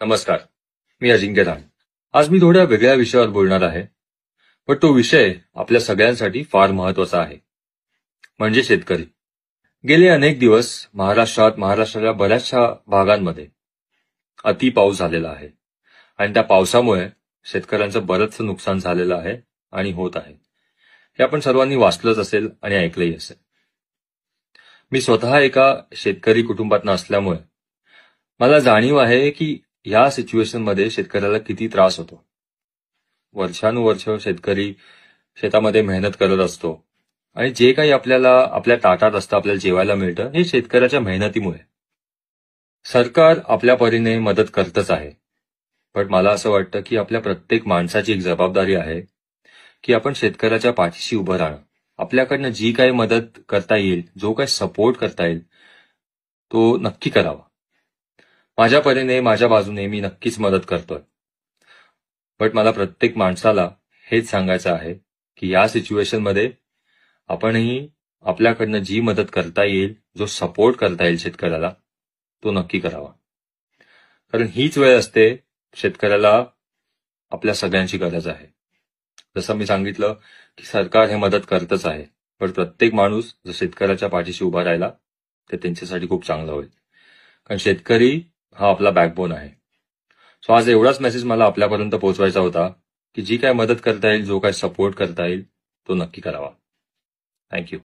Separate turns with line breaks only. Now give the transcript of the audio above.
नमस्कार. मी अजिंक्य राम. आज मी थोड्या वेगळ्या विषयावर बोलणार आहे, पण तो विषय आपल्या सगळ्यांसाठी फार महत्वाचा आहे, म्हणजे शेतकरी. गेले अनेक दिवस महाराष्ट्राच्या बऱ्याचशा भागांमध्ये अति पाऊस झालेला आहे आणि त्या पावसामुळे शेतकऱ्यांचं बरंचसं नुकसान झालेलं आहे आणि होत आहे. हे आपण सर्वांनी वाचलंच असेल आणि ऐकलंही असेल. मी स्वतः एका शेतकरी कुटुंबातनं असल्यामुळे मला जाणीव आहे की या सिच्युएशनमध्ये शेतकऱ्याला किती त्रास होतो. वर्षानुवर्ष शेतकरी शेतामध्ये मेहनत करत असतो आणि जे काही आपल्याला आपल्या ताटात असतं, आपल्याला जेवायला मिळतं, हे शेतकऱ्याच्या मेहनतीमुळे. सरकार आपल्या परीने मदत करतच आहे, पण मला असं वाटतं की आपल्या प्रत्येक माणसाची एक जबाबदारी आहे की आपण शेतकऱ्याच्या पाठीशी उभं राहणं. आपल्याकडनं जी काही मदत करता येईल, जो काही सपोर्ट करता येईल, तो नक्की करावा. माझ्या परीने, माझ्या बाजूने मी नक्कीच मदत करतोय. बट मला प्रत्येक माणसाला हेच सांगायचं आहे की या सिच्युएशनमध्ये आपणही आपल्याकडनं जी मदत करता येईल, जो सपोर्ट करता येईल शेतकऱ्याला, तो नक्की करावा. कारण हीच वेळ असते शेतकऱ्याला आपल्या सगळ्यांची गरज आहे. जसं मी सांगितलं की सरकार हे मदत करतच आहे, पण प्रत्येक माणूस जर शेतकऱ्याच्या पाठीशी उभा राहिला तर त्यांच्यासाठी खूप चांगलं होईल. कारण शेतकरी हा आपला बॅकबोन आहे. सो आज एवढाच मेसेज मला आपल्यापर्यंत पोहोचवायचा होता की जी काय मदत करता येईल, जो काय सपोर्ट करता येईल, तो नक्की करावा. थँक्यू.